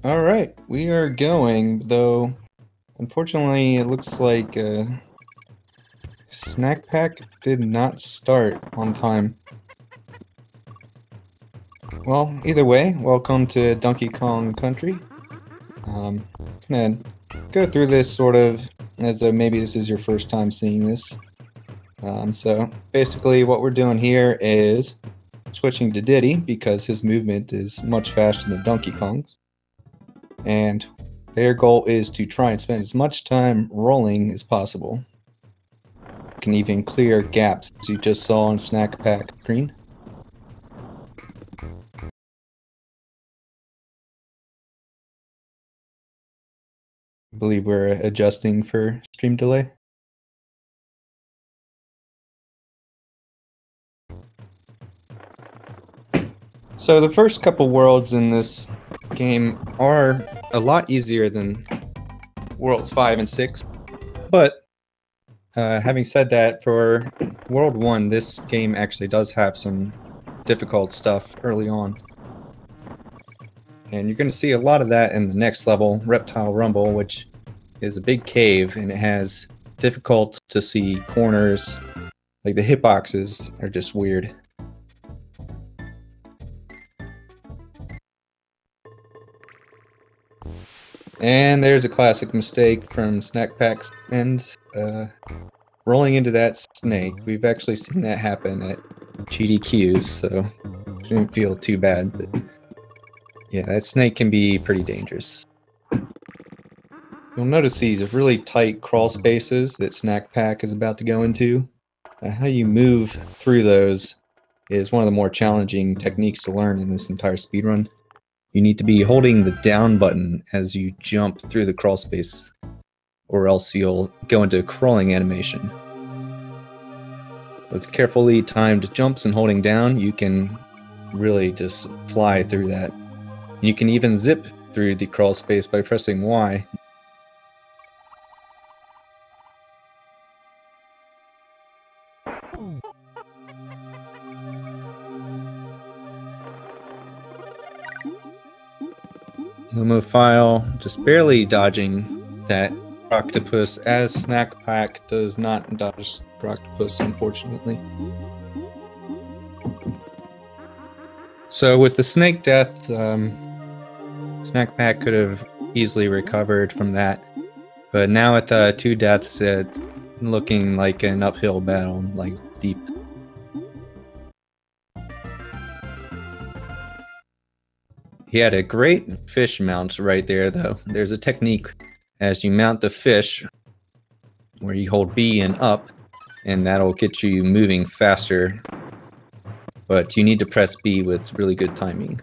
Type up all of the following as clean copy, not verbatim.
All right, we are going, though unfortunately it looks like snakpak did not start on time. Well, either way, welcome to Donkey Kong Country. Gonna go through this sort of as though maybe this is your first time seeing this. So basically what we're doing here is switching to Diddy because his movement is much faster than Donkey Kong's. And their goal is to try and spend as much time rolling as possible. You can even clear gaps, as you just saw on snakpak screen. I believe we're adjusting for stream delay. So the first couple worlds in this game are a lot easier than worlds 5 and 6, but having said that, for World 1, this game actually does have some difficult stuff early on. And you're going to see a lot of that in the next level, Reptile Rumble, which is a big cave, and it has difficult to see corners. Like the hitboxes are just weird. And there's a classic mistake from snakpak's end, rolling into that snake. We've actually seen that happen at GDQs, so shouldn't feel too bad, but yeah, that snake can be pretty dangerous. You'll notice these really tight crawl spaces that snakpak is about to go into. How you move through those is one of the more challenging techniques to learn in this entire speedrun. You need to be holding the down button as you jump through the crawl space, or else you'll go into a crawling animation. With carefully timed jumps and holding down, you can really just fly through that. You can even zip through the crawl space by pressing Y. Lumophile just barely dodging that octopus, as snakpak does not dodge octopus, unfortunately. So with the snake death, snakpak could have easily recovered from that, but now with the 2 deaths, it's looking like an uphill battle, like deep. He had a great fish mount right there, though. There's a technique as you mount the fish where you hold B and up, and that'll get you moving faster. But you need to press B with really good timing.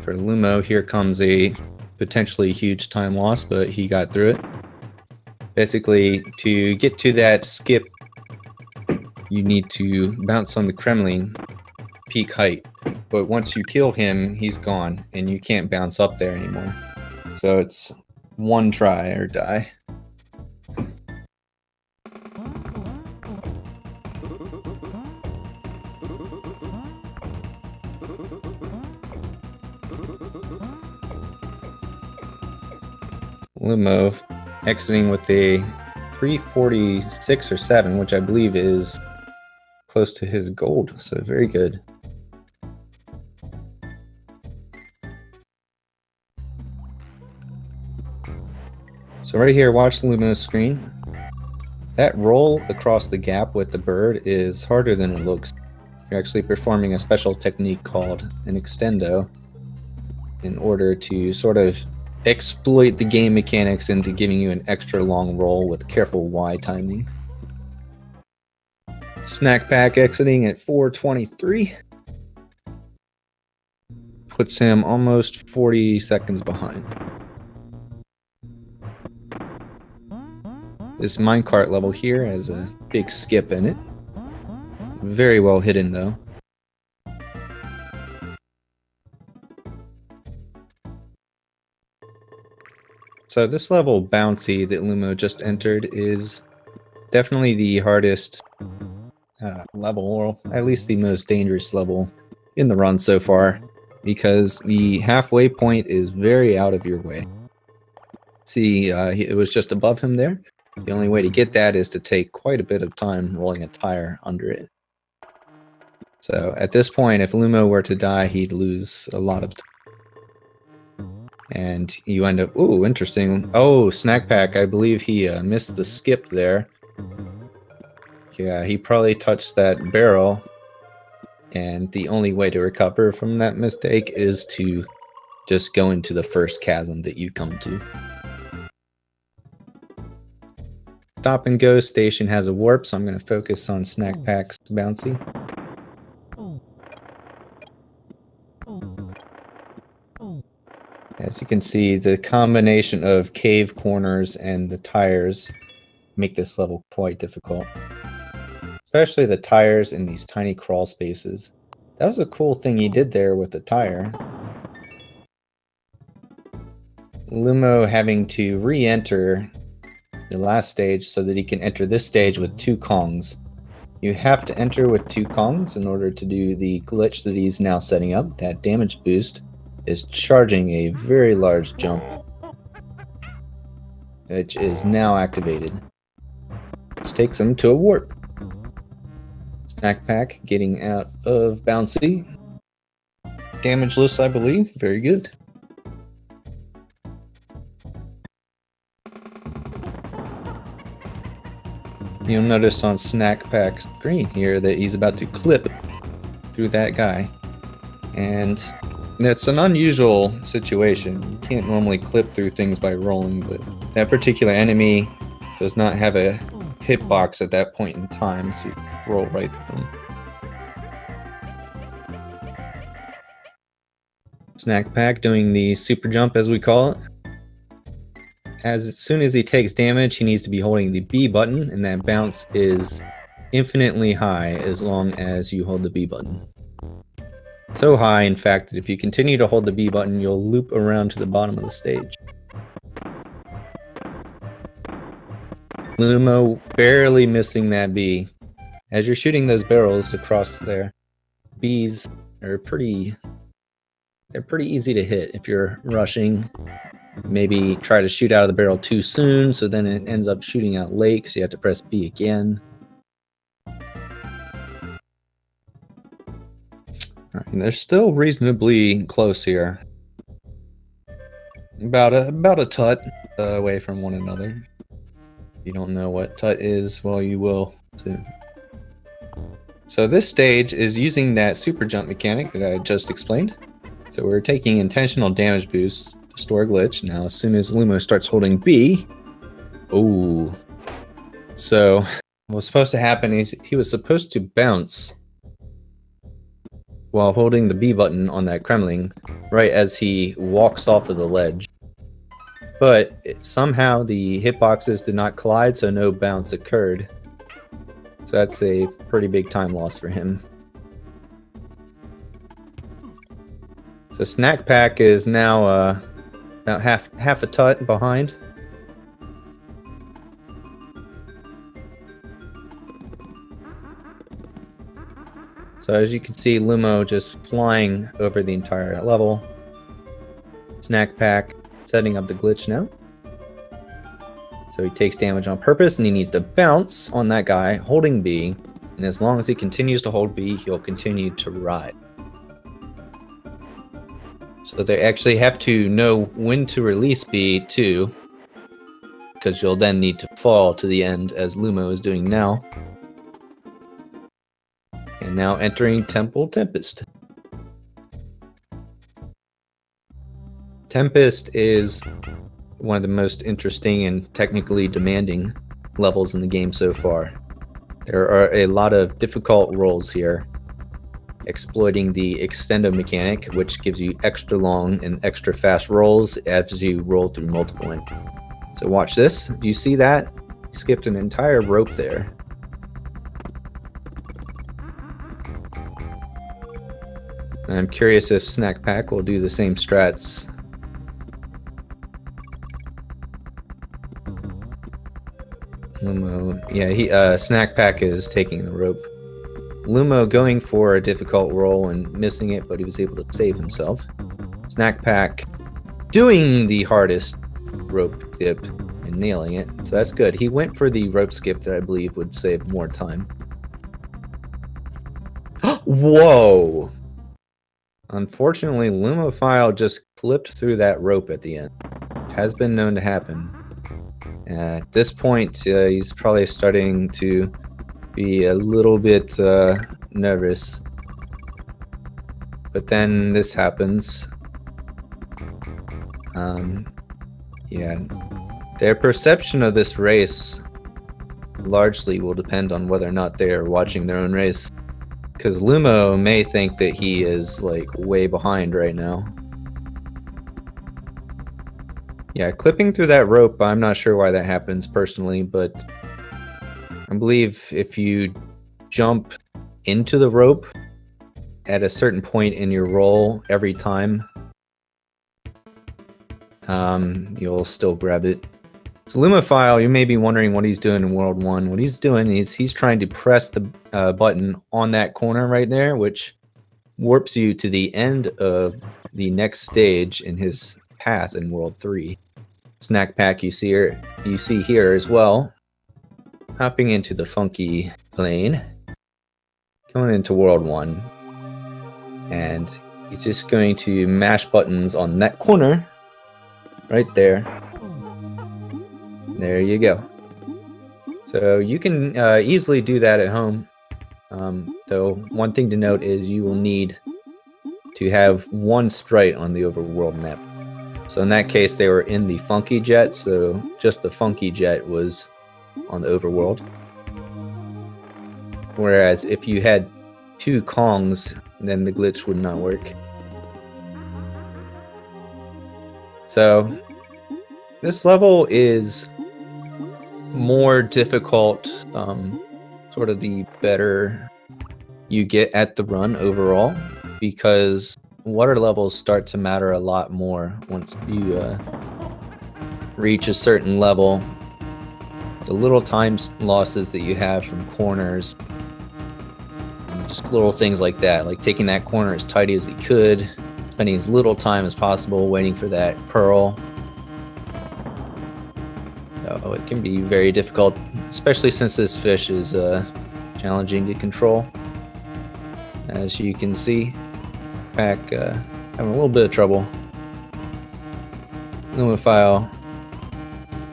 For Lumo, here comes a potentially huge time loss, but he got through it. Basically, to get to that skip, you need to bounce on the Kremlin peak height. But once you kill him, he's gone, and you can't bounce up there anymore. So it's one try or die. Lumo exiting with a 346 or 7, which I believe is close to his gold, so very good. So right here, watch Lumo's screen. That roll across the gap with the bird is harder than it looks. You're actually performing a special technique called an extendo in order to sort of exploit the game mechanics into giving you an extra long roll with careful Y timing. Snakpak exiting at 423. Puts him almost 40 seconds behind. This minecart level here has a big skip in it. Very well hidden though. So this level bouncy that Lumo just entered is Definitely the hardest level, or at least the most dangerous level in the run so far, because the halfway point is very out of your way. See, it was just above him there. The only way to get that is to take quite a bit of time rolling a tire under it. So at this point, if Lumo were to die, he'd lose a lot of time. And you end up... Ooh, interesting. Oh, snakpak, I believe he missed the skip there. Yeah, he probably touched that barrel. And the only way to recover from that mistake is to just go into the first chasm that you come to. Stop and go station has a warp, so I'm going to focus on snakpak's bouncy. As you can see, the combination of cave corners and the tires make this level quite difficult. Especially the tires in these tiny crawl spaces. That was a cool thing he did there with the tire. Lumo having to re-enter the last stage so that he can enter this stage with 2 Kongs. You have to enter with 2 Kongs in order to do the glitch that he's now setting up. That damage boost is charging a very large jump, which is now activated. This takes him to a warp. Snakpak getting out of bouncy. Damageless, I believe. Very good. You'll notice on snakpak's screen here that he's about to clip through that guy. And it's an unusual situation. You can't normally clip through things by rolling, but that particular enemy does not have a hitbox at that point in time, so you roll right through them. Snakpak doing the super jump, as we call it. As soon as he takes damage, he needs to be holding the B button, and that bounce is infinitely high as long as you hold the B button. So high, in fact, that if you continue to hold the B button, you'll loop around to the bottom of the stage. Lumo barely missing that B. As you're shooting those barrels across there, Bs are pretty easy to hit if you're rushing. Maybe try to shoot out of the barrel too soon, so then it ends up shooting out late because you have to press B again. Alright, they're still reasonably close here. About a tut away from one another. If you don't know what tut is, well, you will soon. So this stage is using that super jump mechanic that I just explained. So we're taking intentional damage boosts to store a glitch. Now, as soon as Lumo starts holding B, ooh. So what's supposed to happen is he was supposed to bounce while holding the B button on that Kremling right as he walks off of the ledge. But somehow the hitboxes did not collide, so no bounce occurred. So that's a pretty big time loss for him. So snakpak is now about half a tut behind. So as you can see, Lumo just flying over the entire level. Snakpak setting up the glitch now. So he takes damage on purpose, and he needs to bounce on that guy holding B. And as long as he continues to hold B, he'll continue to ride. So they actually have to know when to release B too, because you'll then need to fall to the end, as Lumo is doing now. And now entering Temple Tempest. Tempest is one of the most interesting and technically demanding levels in the game so far. There are a lot of difficult rolls here, exploiting the extendo mechanic, which gives you extra long and extra fast rolls as you roll through multiple enemies. So watch this. Do you see that? Skipped an entire rope there. I'm curious if snakpak will do the same strats. Lumo, yeah, snakpak is taking the rope. Lumo going for a difficult roll and missing it, but he was able to save himself. Snakpak doing the hardest rope skip and nailing it, so that's good. He went for the rope skip that I believe would save more time. Whoa! Unfortunately, Lumophile just clipped through that rope at the end. It has been known to happen. At this point, he's probably starting to be a little bit nervous. But then this happens. Yeah, their perception of this race largely will depend on whether or not they are watching their own race. Because Lumo may think that he is like way behind right now. Yeah, clipping through that rope, I'm not sure why that happens personally, but I believe if you jump into the rope at a certain point in your roll every time, you'll still grab it. So Lumophile, you may be wondering what he's doing in World 1. What he's doing is he's trying to press the button on that corner right there, which warps you to the end of the next stage in his path in World 3. Snakpak you see here as well. Hopping into the funky plane. Going into World 1. And he's just going to mash buttons on that corner. Right there. There you go. So you can easily do that at home. Though one thing to note is you will need to have one sprite on the overworld map. So in that case, they were in the funky jet, so just the funky jet was on the overworld. Whereas if you had two Kongs, then the glitch would not work. So this level is more difficult, sort of the better you get at the run overall, because water levels start to matter a lot more once you reach a certain level. The little time losses that you have from corners, and just little things like that, like taking that corner as tidy as he could, spending as little time as possible waiting for that pearl. So it can be very difficult, especially since this fish is challenging to control. As you can see, Pack having a little bit of trouble. Lumophile,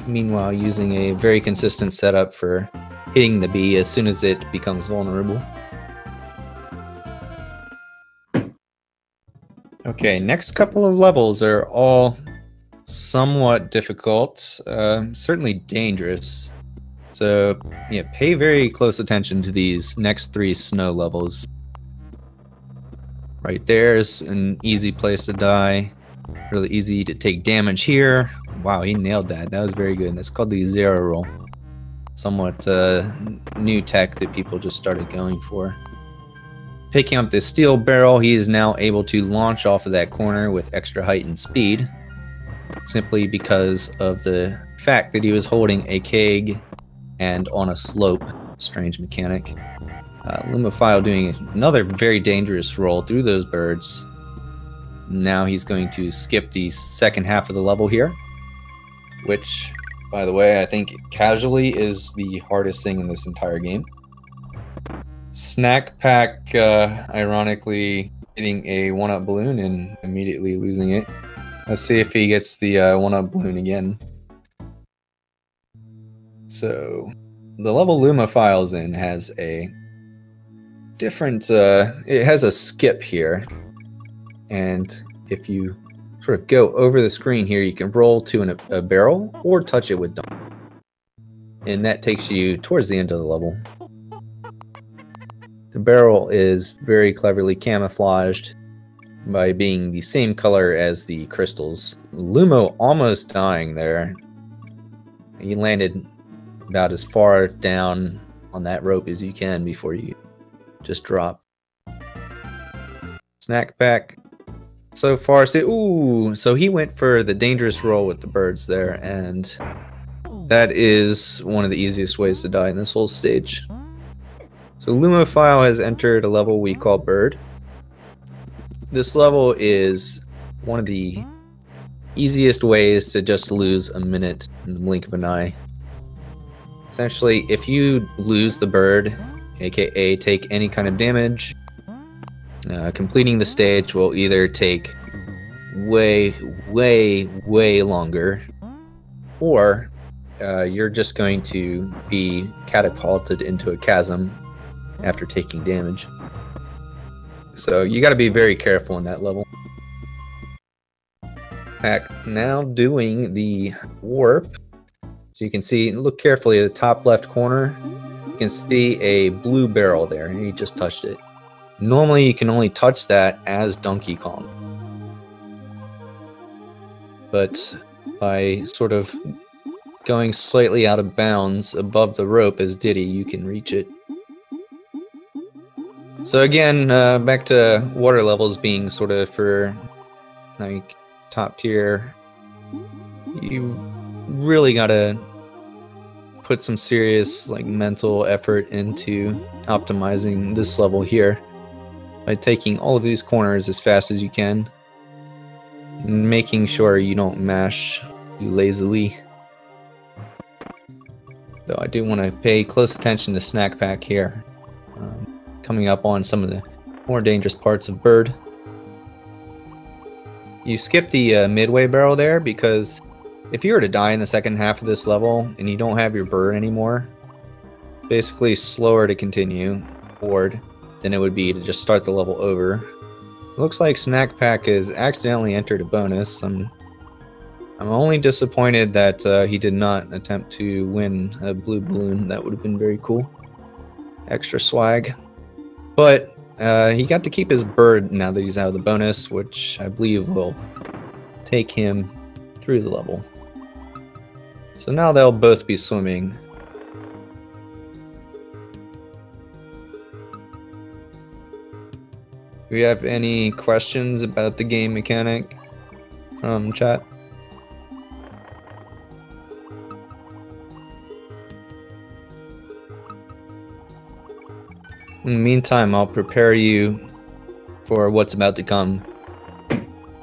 meanwhile, using a very consistent setup for hitting the bee as soon as it becomes vulnerable. Okay, next couple of levels are all somewhat difficult, certainly dangerous. So yeah, pay very close attention to these next three snow levels. Right there's an easy place to die. Really easy to take damage here. Wow, he nailed that. That was very good. That's called the zero roll. Somewhat new tech that people just started going for. Picking up this steel barrel, he is now able to launch off of that corner with extra height and speed. Simply because of the fact that he was holding a keg and on a slope. Strange mechanic. Lumophile doing another very dangerous roll through those birds. Now he's going to skip the second half of the level here, which, by the way, I think casually is the hardest thing in this entire game. Snakpak, ironically, hitting a 1-up balloon and immediately losing it. Let's see if he gets the 1-up balloon again. So, the level Lumophile's in has a different, it has a skip here. And if you sort of go over the screen here, you can roll to a barrel or touch it with dump. And that takes you towards the end of the level. The barrel is very cleverly camouflaged by being the same color as the crystals. Lumo almost dying there. He landed about as far down on that rope as you can before you just drop. Snakpak. So far, so he went for the dangerous roll with the birds there, and that is one of the easiest ways to die in this whole stage. So Lumophile has entered a level we call Bird. This level is one of the easiest ways to just lose a minute in the blink of an eye. Essentially, if you lose the bird, aka take any kind of damage, completing the stage will either take way longer, or you're just going to be catapulted into a chasm after taking damage. So you got to be very careful in that level. Now doing the warp. So you can see, look carefully at the top left corner, you can see a blue barrel there, and you just touched it. Normally you can only touch that as Donkey Kong. But by sort of going slightly out of bounds above the rope as Diddy, you can reach it. So again, back to water levels being sort of for like top tier, you really gotta put some serious like mental effort into optimizing this level here by taking all of these corners as fast as you can and making sure you don't mash too lazily. Though I do want to pay close attention to snakpak here, coming up on some of the more dangerous parts of Bird. You skip the midway barrel there because if you were to die in the second half of this level and you don't have your bird anymore, it's basically slower to continue forward than it would be to just start the level over. It looks like snakpak has accidentally entered a bonus. I'm only disappointed that he did not attempt to win a blue balloon. That would have been very cool. Extra swag. But he got to keep his bird now that he's out of the bonus, which I believe will take him through the level. So now they'll both be swimming. Do we have any questions about the game mechanic from chat? In the meantime, I'll prepare you for what's about to come.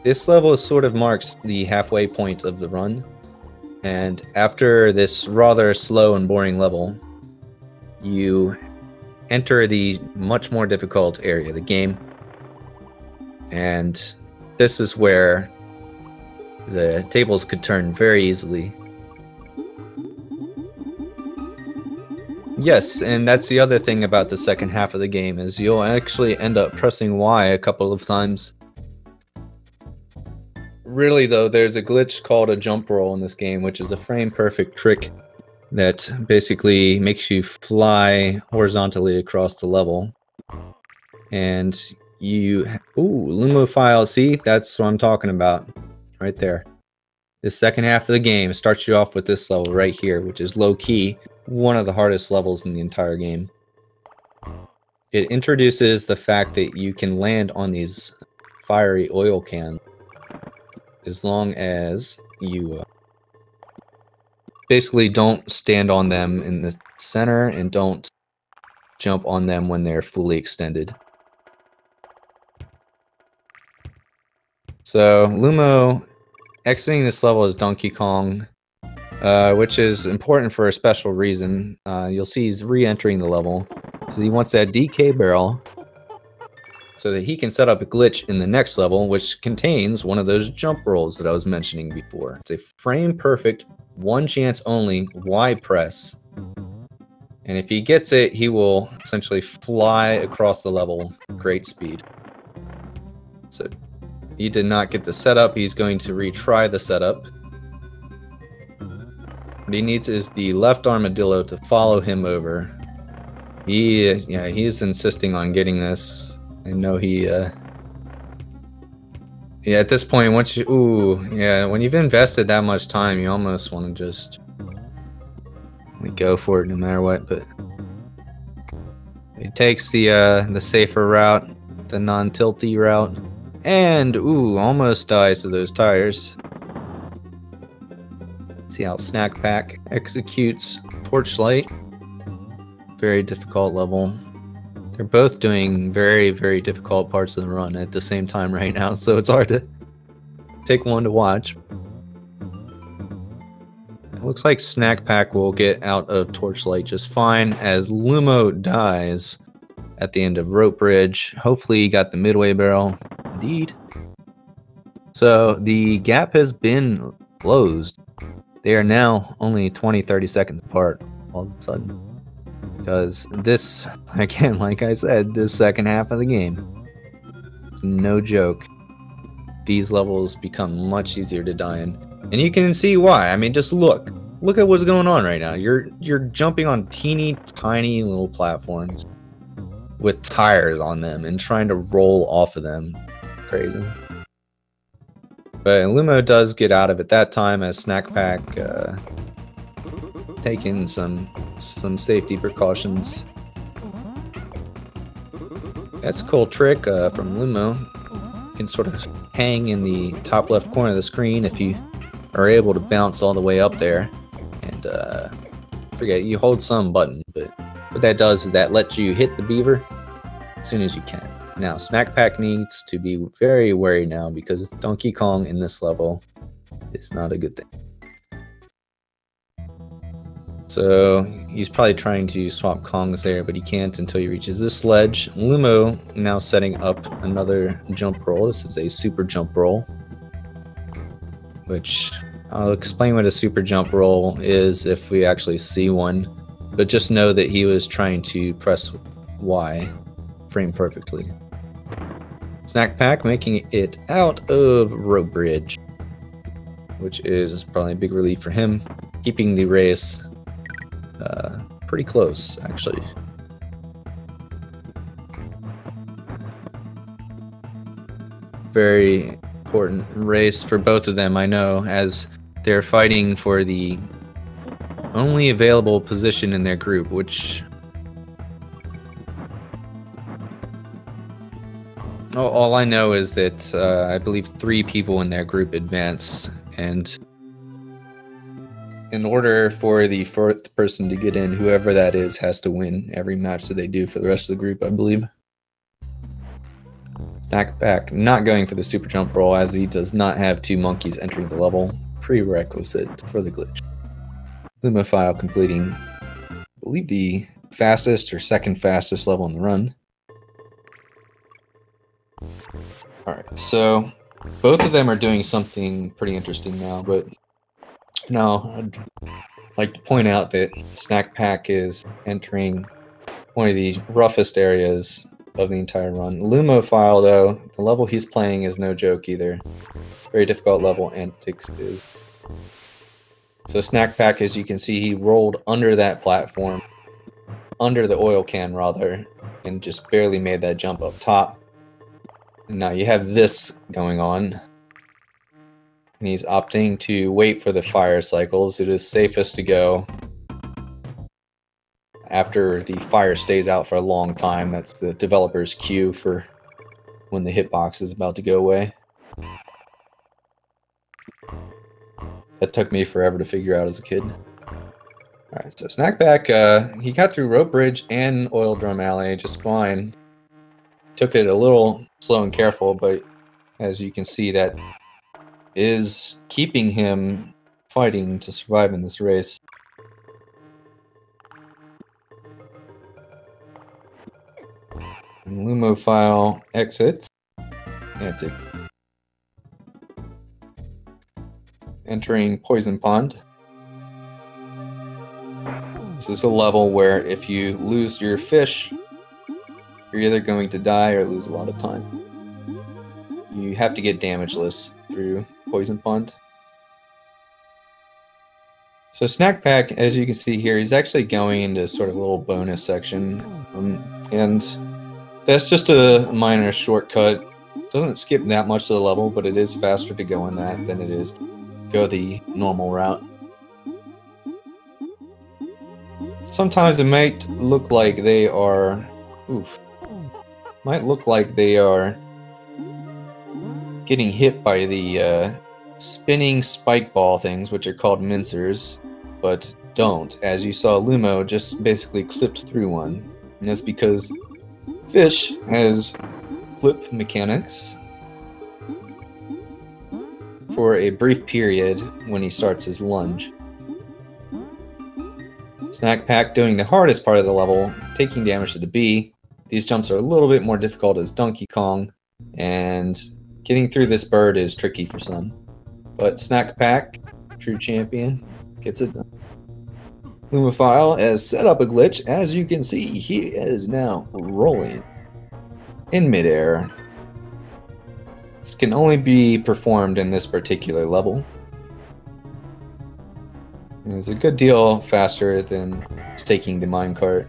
This level sort of marks the halfway point of the run, and after this rather slow and boring level, you enter the much more difficult area of the game, and this is where the tables could turn very easily. Yes, and that's the other thing about the second half of the game, is you'll actually end up pressing Y a couple of times. Really though, there's a glitch called a jump roll in this game, which is a frame-perfect trick that basically makes you fly horizontally across the level. And you... Ooh, Lumophile, see? That's what I'm talking about. Right there. The second half of the game starts you off with this level right here, which is low-key one of the hardest levels in the entire game. It introduces the fact that you can land on these fiery oil cans as long as you basically don't stand on them in the center and don't jump on them when they're fully extended. So Lumo exiting this level as Donkey Kong, which is important for a special reason. You'll see he's re-entering the level. So he wants that DK barrel so that he can set up a glitch in the next level, which contains one of those jump rolls that I was mentioning before. It's a frame-perfect, one chance only Y press. And if he gets it, he will essentially fly across the level at great speed. So he did not get the setup. He's going to retry the setup. What he needs is the left armadillo to follow him over. He's insisting on getting this. I know he, yeah, at this point, once you, when you've invested that much time, you almost want to just go for it no matter what, but he takes the safer route, the non-tilty route, and, almost dies to those tires. See how snakpak executes torchlight. Very difficult level. They're both doing very, very difficult parts of the run at the same time right now, so it's hard to pick one to watch. It looks like snakpak will get out of torchlight just fine as Lumo dies at the end of rope bridge. Hopefully he got the midway barrel. Indeed. So the gap has been closed. They are now only 20-30 seconds apart all of a sudden. Because this, again, like I said, this second half of the game, it's no joke. These levels become much easier to die in. And you can see why. I mean, just look. Look at what's going on right now. You're jumping on teeny tiny little platforms with tires on them and trying to roll off of them. Crazy. But Lumo does get out of it that time as snakpak taking some safety precautions. That's a cool trick from Lumo. You can sort of hang in the top left corner of the screen if you are able to bounce all the way up there. And forget, you hold some button, but what that does is that lets you hit the beaver as soon as you can. Now, snakpak needs to be very wary now because Donkey Kong in this level is not a good thing. So he's probably trying to swap Kongs there, but he can't until he reaches this ledge. Lumo now setting up another jump roll. This is a super jump roll, which I'll explain what a super jump roll is if we actually see one. But just know that he was trying to press Y frame perfectly. Snakpak making it out of rope bridge, which is probably a big relief for him, keeping the race pretty close, actually. Very important race for both of them, I know, as they're fighting for the only available position in their group, which... all I know is that I believe 3 people in their group advanced, and in order for the 4th person to get in, whoever that is has to win every match that they do for the rest of the group, I believe. Snakpak not going for the super jump roll as he does not have 2 monkeys entering the level, prerequisite for the glitch. Lumophile completing, I believe, the fastest or second fastest level in the run. Alright, so both of them are doing something pretty interesting now, but now I'd like to point out that snakpak is entering one of the roughest areas of the entire run. Lumophile, though, the level he's playing is no joke either. Very difficult level, Antics is. So snakpak, as you can see, he rolled under that platform, under the oil can rather, and just barely made that jump up top. And now you have this going on. And he's opting to wait for the fire cycles. It is safest to go after the fire stays out for a long time. That's the developer's cue for when the hitbox is about to go away. That took me forever to figure out as a kid. Alright, so snakpak, he got through rope bridge and oil drum alley just fine. Took it a little slow and careful, but as you can see, that is keeping him fighting to survive in this race. And Lumophile exits. Antic. Entering Poison Pond. This is a level where if you lose your fish, you're either going to die or lose a lot of time. You have to get damageless through Poison Pond. So snakpak, as you can see here, he's actually going into sort of a little bonus section. And that's just a minor shortcut. Doesn't skip that much of the level, but it is faster to go in that than it is to go the normal route. Sometimes it might look like they are... might look like they are getting hit by the spinning spike ball things, which are called mincers, but don't. As you saw, Lumo just basically clipped through one. And that's because fish has clip mechanics for a brief period when he starts his lunge. Snakpak doing the hardest part of the level, taking damage to the bee. These jumps are a little bit more difficult as Donkey Kong, and getting through this bird is tricky for some. But Snakpak, true champion, gets it done. Lumophile has set up a glitch. As you can see, he is now rolling in midair. This can only be performed in this particular level. And it's a good deal faster than staking the minecart.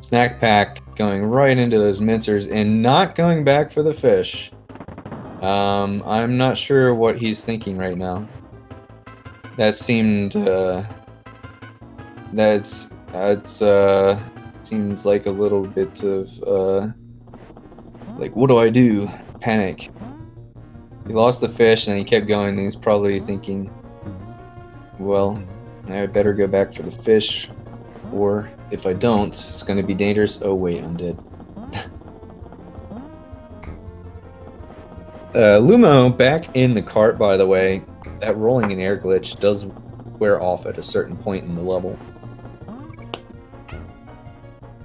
Snakpak going right into those mincers and not going back for the fish. I'm not sure what he's thinking right now. That seemed seems like a little bit of like, what do I do? Panic. He lost the fish and he kept going, and he's probably thinking, well, I better go back for the fish, or if I don't, it's going to be dangerous. Oh wait, I'm dead. Lumo back in the cart, by the way. That rolling in air glitch does wear off at a certain point in the level.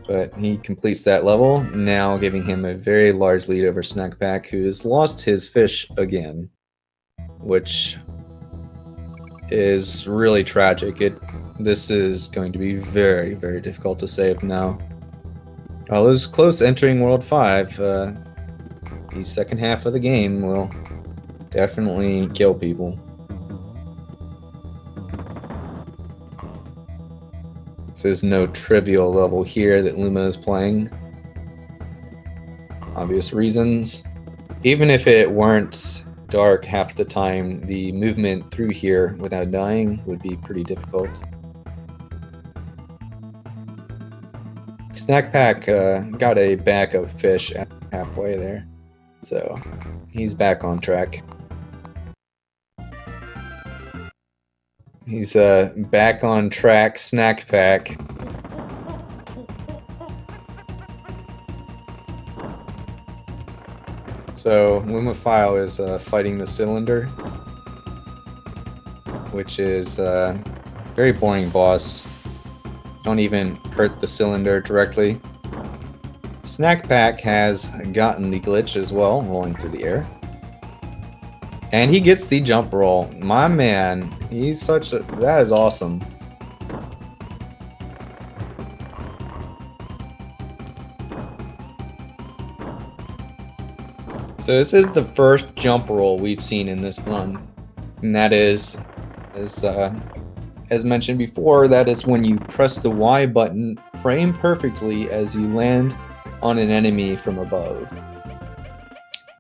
But he completes that level, now giving him a very large lead over Snakpak, who has lost his fish again, which is really tragic. This is going to be very, very difficult to save now. While it was close entering World 5, the second half of the game will definitely kill people. This is no trivial level here that Luma is playing. Obvious reasons. Even if it weren't dark half the time, the movement through here without dying would be pretty difficult. Snakpak got a bag of fish halfway there, so he's back on track. He's back on track, Snakpak. So Lumophile is fighting the cylinder, which is a very boring boss. Don't even hurt the cylinder directly. Snakpak has gotten the glitch as well, rolling through the air. And he gets the jump roll. My man, he's such a... that is awesome. So this is the first jump roll we've seen in this run. And that is, as mentioned before, that is when you press the Y button frame perfectly as you land on an enemy from above.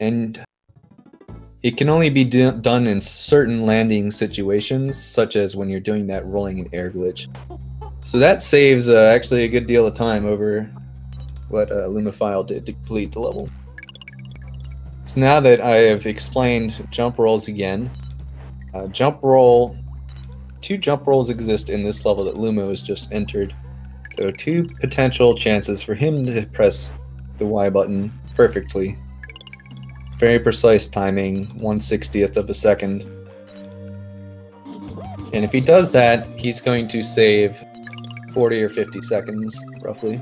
And it can only be done in certain landing situations, such as when you're doing that rolling in air glitch. So that saves actually a good deal of time over what Lumophile did to complete the level. So now that I have explained jump rolls again, two jump rolls exist in this level that Lumo has just entered. So two potential chances for him to press the Y button perfectly. Very precise timing, 1/60th of a second. And if he does that, he's going to save 40 or 50 seconds, roughly.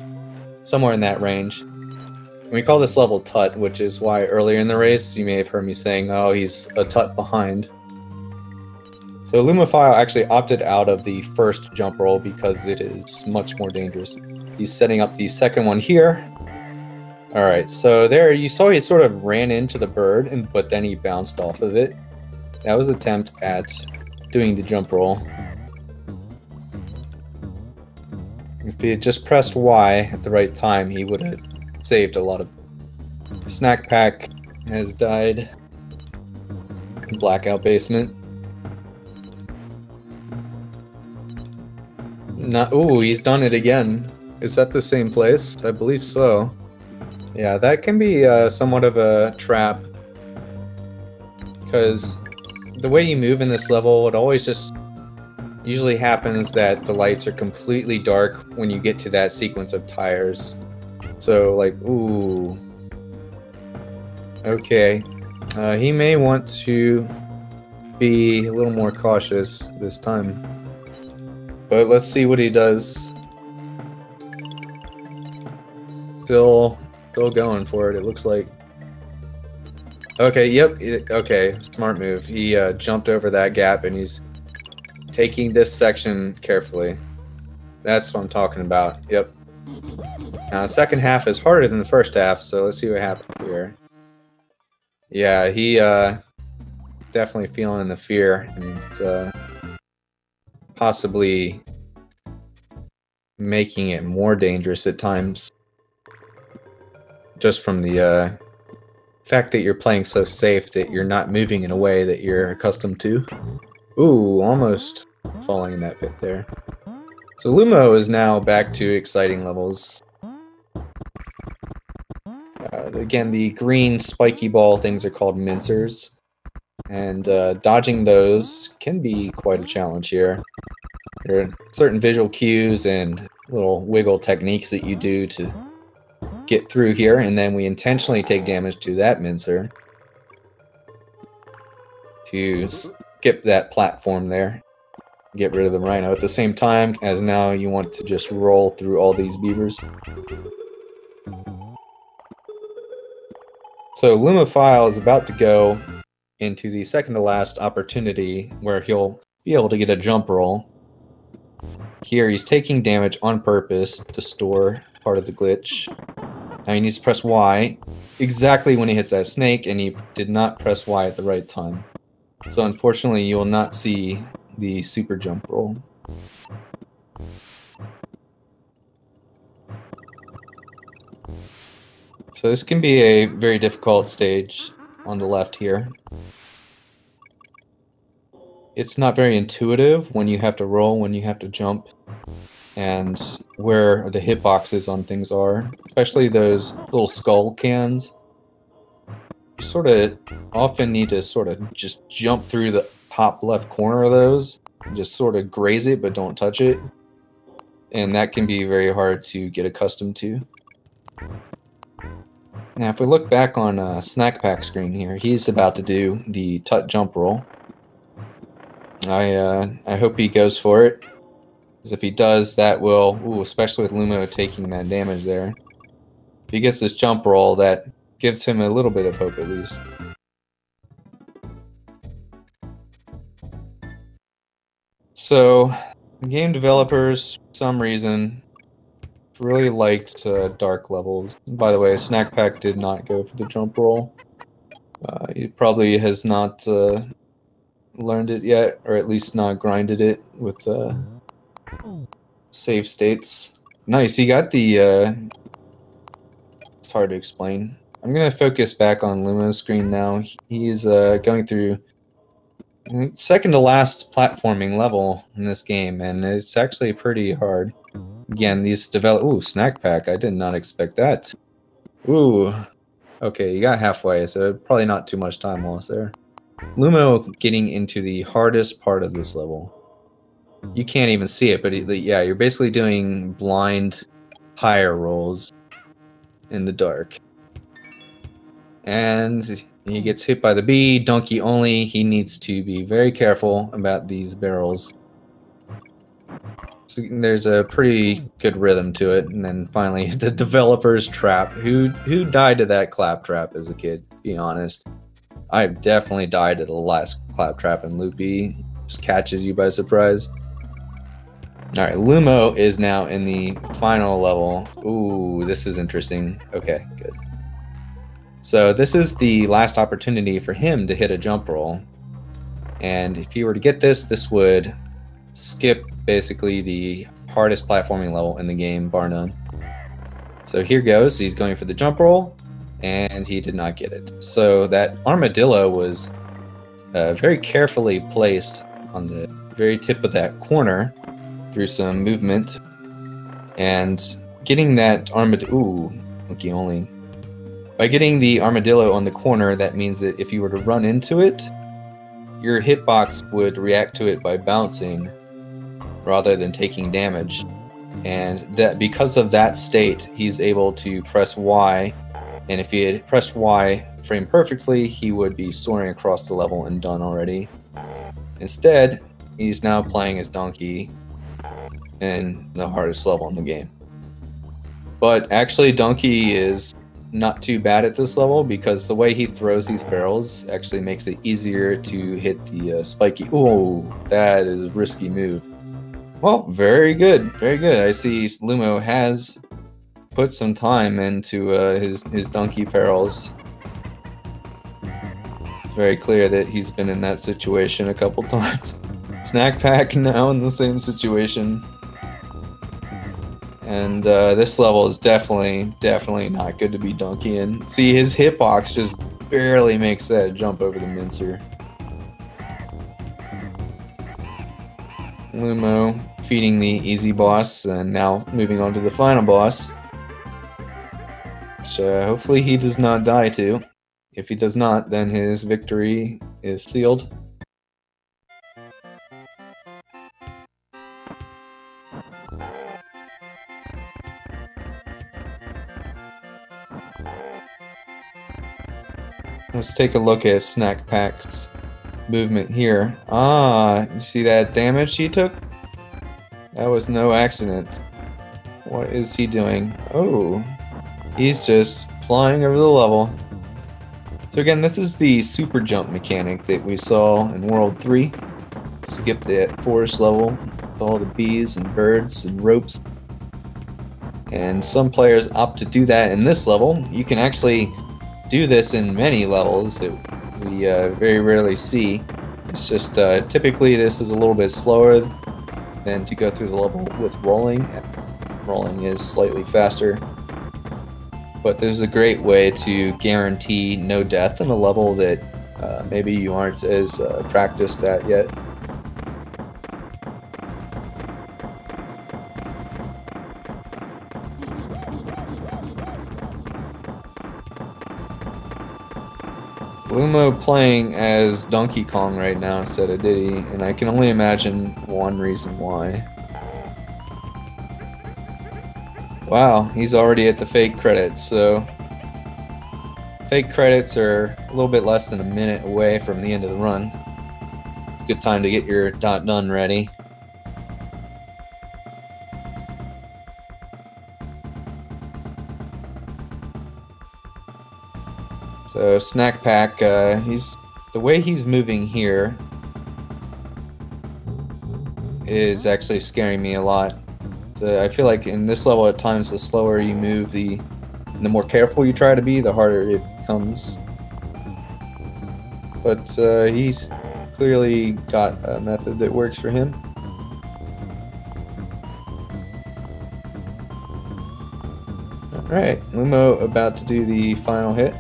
Somewhere in that range. We call this level Tut, which is why earlier in the race you may have heard me saying, oh, he's a Tut behind. So Lumophile actually opted out of the first jump roll because it is much more dangerous. He's setting up the second one here. Alright, so there you saw he sort of ran into the bird, but then he bounced off of it. That was an attempt at doing the jump roll. If he had just pressed Y at the right time, he would have saved a lot of... Snakpak has died. Blackout basement. Ooh, he's done it again. Is that the same place? I believe so. Yeah, that can be somewhat of a trap. because the way you move in this level, it always just usually happens that the lights are completely dark when you get to that sequence of tires. So, like, ooh. Okay. He may want to be a little more cautious this time. But let's see what he does. Still going for it, it looks like. Okay, yep, okay, smart move. He jumped over that gap and he's taking this section carefully. That's what I'm talking about, yep. Now, the second half is harder than the first half, so let's see what happens here. Yeah, he definitely feeling the fear and possibly making it more dangerous at times. Just from the fact that you're playing so safe that you're not moving in a way that you're accustomed to. Ooh, almost falling in that pit there. So Lumo is now back to exciting levels. Again, the green spiky ball things are called mincers. And dodging those can be quite a challenge here. There are certain visual cues and little wiggle techniques that you do to get through here, and then we intentionally take damage to that mincer to skip that platform there, get rid of the rhino at the same time as now you want to just roll through all these beavers. So Lumophile is about to go into the second to last opportunity where he'll be able to get a jump roll. Here he's taking damage on purpose to store part of the glitch. Now he needs to press Y exactly when he hits that snake, and he did not press Y at the right time. So unfortunately you will not see the super jump roll. So this can be a very difficult stage on the left here. It's not very intuitive when you have to roll, when you have to jump, and where the hitboxes on things are, especially those little skull cans. You sort of often need to sort of just jump through the top left corner of those, and just sort of graze it but don't touch it, and that can be very hard to get accustomed to. Now if we look back on snakpak screen here, he's about to do the tut jump roll. I hope he goes for it, because if he does, that will, ooh, especially with Lumo taking that damage there. If he gets this jump roll, that gives him a little bit of hope at least. So, game developers, for some reason, really liked dark levels. By the way, snakpak did not go for the jump roll. He probably has not learned it yet, or at least not grinded it with save states. Nice, he got the it's hard to explain. I'm gonna focus back on Lumo's screen now. He's going through second to last platforming level in this game, and it's actually pretty hard. Again, these ooh, snakpak, I did not expect that. Ooh, okay, you got halfway, so probably not too much time lost there. Lumo getting into the hardest part of this level. You can't even see it, but yeah, you're basically doing blind tire rolls in the dark. And he gets hit by the bee, donkey only. He needs to be very careful about these barrels. So there's a pretty good rhythm to it. And then finally, the developer's trap. Who died to that claptrap as a kid, be honest? I've definitely died to the last claptrap in Loopy. Just catches you by surprise. Alright, Lumo is now in the final level. Ooh, this is interesting. Okay, good. So this is the last opportunity for him to hit a jump roll. And if he were to get this, this would skip basically the hardest platforming level in the game, bar none. So here goes. He's going for the jump roll, and he did not get it. So that armadillo was very carefully placed on the very tip of that corner through some movement, and getting that armadillo. Ooh, monkey only. By getting the armadillo on the corner, that means that if you were to run into it, your hitbox would react to it by bouncing rather than taking damage. And that because of that state, he's able to press Y, and if he had pressed Y frame perfectly, he would be soaring across the level and done already. Instead, he's now playing as Donkey in the hardest level in the game. But actually, Donkey is not too bad at this level because the way he throws these barrels actually makes it easier to hit the spiky. Oh, that is a risky move. Well, very good, very good. I see Lumo has put some time into his Donkey barrels. It's very clear that he's been in that situation a couple times. snakpak now in the same situation. And this level is definitely not good to be Donkey in. See, his hitbox just barely makes that jump over the mincer. Lumo feeding the easy boss, and now moving on to the final boss. Which hopefully he does not die to. If he does not, then his victory is sealed. Let's take a look at snakpak's movement here. Ah, you see that damage he took? That was no accident. What is he doing? Oh, he's just flying over the level. So again, this is the super jump mechanic that we saw in World 3. Skip the forest level with all the bees and birds and ropes. And some players opt to do that in this level. You can actually do this in many levels that we very rarely see. It's just typically this is a little bit slower than to go through the level with rolling. Rolling is slightly faster, but there's a great way to guarantee no death in a level that maybe you aren't as practiced at yet. Lumo playing as Donkey Kong right now instead of Diddy, and I can only imagine one reason why. Wow, he's already at the fake credits, so fake credits are a little bit less than a minute away from the end of the run. Good time to get your done ready. So snakpak, the way he's moving here is actually scaring me a lot. So I feel like in this level at times the slower you move, the more careful you try to be, the harder it becomes. But he's clearly got a method that works for him. Alright, Lumo about to do the final hit.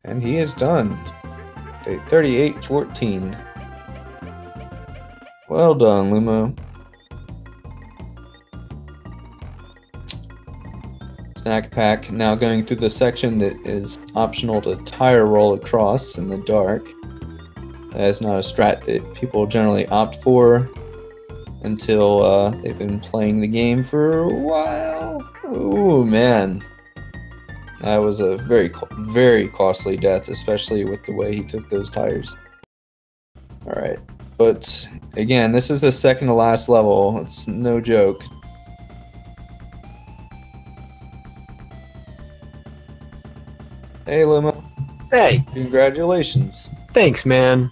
And he is done. 38-14. Well done, Lumo. Snakpak now going through the section that is optional to tire roll across in the dark. That is not a strat that people generally opt for until they've been playing the game for a while. Oh man. That was a very costly death, especially with the way he took those tires. Alright, but again, this is the second to last level. It's no joke. Hey, Lumo. Hey. Congratulations. Thanks, man.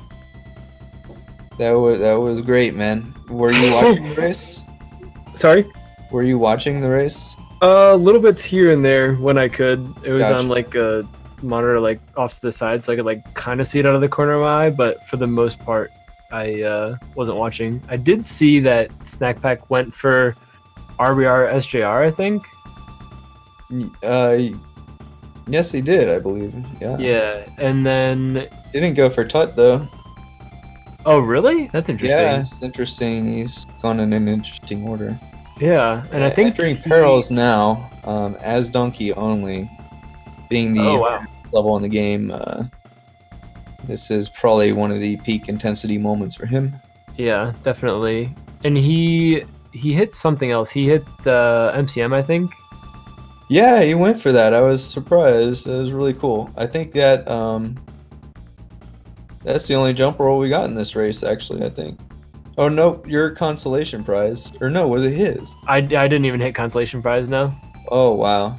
That was great, man. Were you watching the race? Sorry? Were you watching the race? Little bits here and there when I could. It was Gotcha. on like a monitor like off to the side, so I could like kind of see it out of the corner of my eye, but for the most part I wasn't watching. I did see that snakpak went for RBR SJR, I think. Yes, he did, I believe. Yeah. Yeah, and then Didn't go for Tut though. oh really? That's interesting. Yeah, it's interesting. He's gone in an interesting order. Yeah, and I think entering perils now, as Donkey only, being the oh wow, level in the game. This is probably one of the peak intensity moments for him. Yeah, definitely. And he hit something else. He hit MCM, I think. Yeah, he went for that. I was surprised. It was really cool. I think that that's the only jump roll we got in this race, actually, I think. Oh, no, your consolation prize. Or no, was it his? I didn't even hit consolation prize, no. Oh, wow.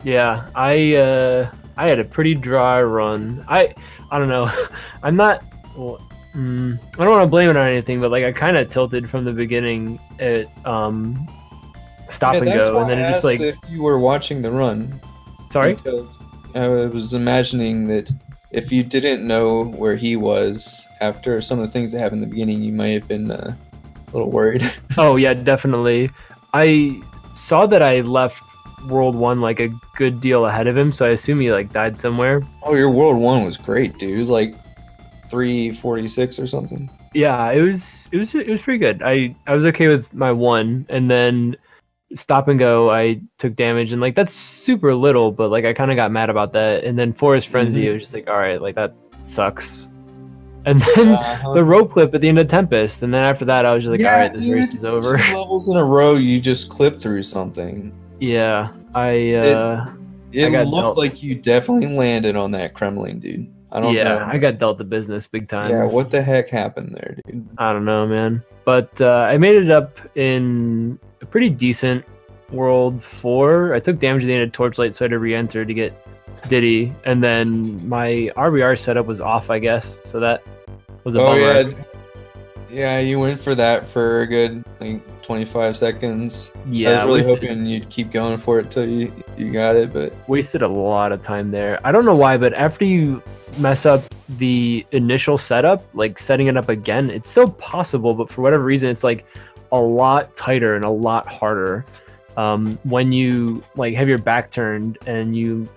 Yeah, I had a pretty dry run. I don't know. I'm not... Well, I don't want to blame it on anything, but like I kind of tilted from the beginning at stop and go, and then it just like. If you were watching the run. Sorry. Because I was imagining that if you didn't know where he was after some of the things that happened in the beginning, you might have been a little worried. Oh yeah, definitely. I saw that I left World 1 like a good deal ahead of him, so I assume he like died somewhere. Oh, your World 1 was great, dude. It was like 346 or something. Yeah, it was pretty good. I was okay with my 1, and then stop and go I took damage, and like that's super little, but like I kind of got mad about that. And then Forest Frenzy, it was just like, all right, like that sucks. And then the rope clip at the end of Tempest, and then after that I was just like, all right, this race is over. 2 levels in a row you just clipped through something. Yeah, it looked like you definitely landed on that Kremlin, dude. I don't know. I got dealt the business big time. Yeah, what the heck happened there, dude? I don't know, man. But I made it up in a pretty decent World 4. I took damage at the end of Torchlight, so I had to re-enter to get Diddy. And then my RBR setup was off, I guess. So that was a bummer. Yeah, you went for that for a good 25 seconds. Yeah, I was really hoping you'd keep going for it till you got it, but wasted a lot of time there. I don't know why, but after you mess up the initial setup, like setting it up again, it's still possible, but for whatever reason it's like a lot tighter and a lot harder when you like have your back turned and you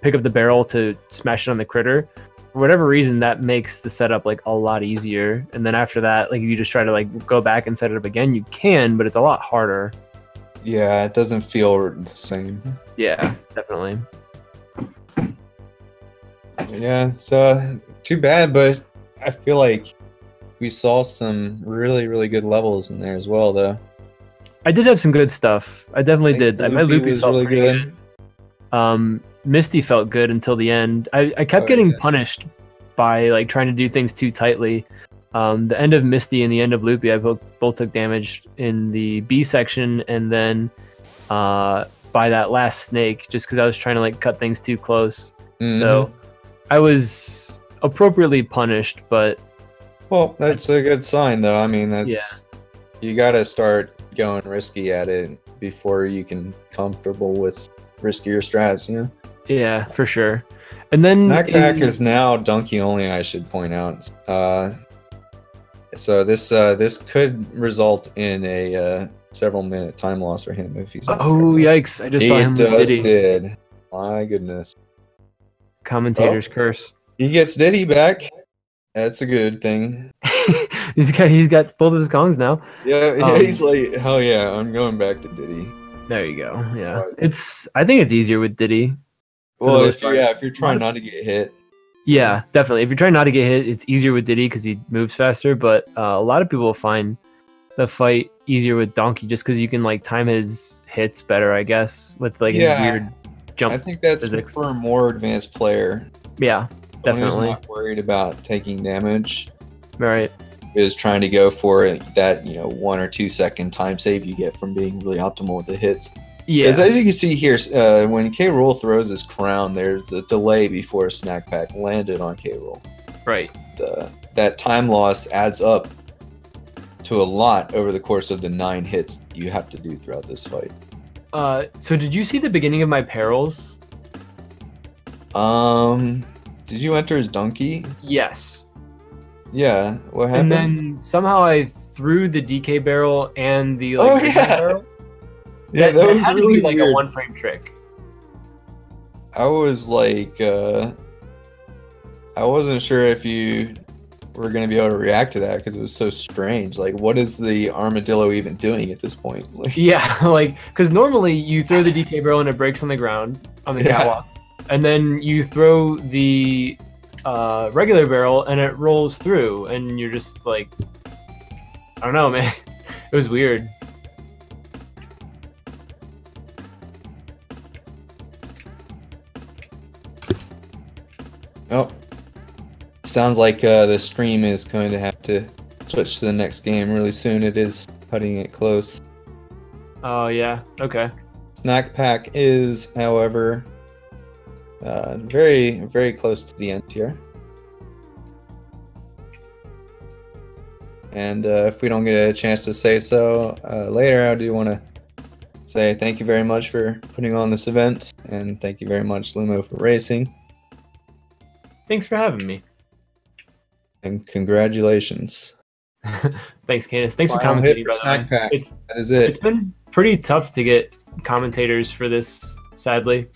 pick up the barrel to smash it on the critter. For whatever reason, that makes the setup like a lot easier. And then after that, like if you just try to like go back and set it up again, you can, but it's a lot harder. Yeah, it doesn't feel the same. Yeah, definitely. Yeah, it's too bad, but I feel like we saw some really, really good levels in there as well, though. I did have some good stuff. I definitely did. My loopy was really good. Misty felt good until the end. I kept getting punished by like trying to do things too tightly. The end of Misty and the end of Loopy, I both took damage in the B section, and then by that last snake, just because I was trying to like cut things too close. So I was appropriately punished, but well, that's a good sign, though. I mean, that's you got to start going risky at it before you can be comfortable with riskier strats, you know? Yeah, for sure. And then snakpak is now donkey only, I should point out. So this could result in a several minute time loss for him if he's. Oh yikes! I just saw him. He did. My goodness. Commentator's curse. He gets Diddy back. That's a good thing. he's got both of his Kongs now. Yeah, he's like, hell yeah, I'm going back to Diddy. There you go. Yeah, I think it's easier with Diddy. Well, if you're trying not to get hit. Yeah, definitely. If you're trying not to get hit, it's easier with Diddy because he moves faster. But a lot of people find the fight easier with Donkey just because you can like time his hits better, I guess, with like his weird jump. I think that's physics. For a more advanced player. Yeah, definitely. Who's not worried about taking damage. Right. Is trying to go for that 1 or 2 second time save you get from being really optimal with the hits. Yeah. As you can see here, when K. Rool throws his crown, there's a delay before snakpak landed on K. Rool. Right. That time loss adds up to a lot over the course of the 9 hits you have to do throughout this fight. So did you see the beginning of my perils? Did you enter as donkey? Yes. Yeah. What happened? And then somehow I threw the DK barrel and the barrel. Yeah, that was had really to be like weird. A 1-frame trick. I was like, I wasn't sure if you were going to be able to react to that because it was so strange. Like, what is the armadillo even doing at this point? Like, yeah, like, because normally you throw the DK barrel and it breaks on the ground, on the catwalk. and then you throw the regular barrel, and it rolls through, and you're just like, I don't know, man. It was weird. Oh, sounds like the stream is going to have to switch to the next game really soon. It is cutting it close. Oh yeah, okay. Snakpak is, however, very, very close to the end here. And if we don't get a chance to say so later, I do want to say thank you very much for putting on this event, and thank you very much, Lumo, for racing. Thanks for having me. And congratulations. Thanks, Candace. Thanks for commentating, brother. That is it. It's been pretty tough to get commentators for this, sadly.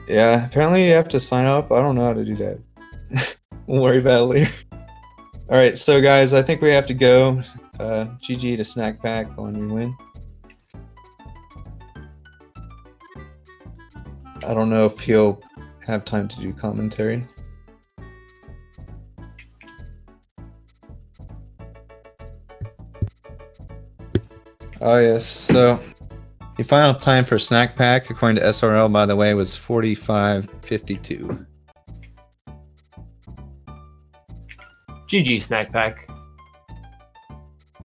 Yeah, apparently you have to sign up. I don't know how to do that. We'll worry about it later. Alright, so guys, I think we have to go. GG to Snakpak on your win. I don't know if he'll have time to do commentary. Oh yes, so the final time for Snakpak, according to SRL, by the way, was 45:52. GG, Snakpak.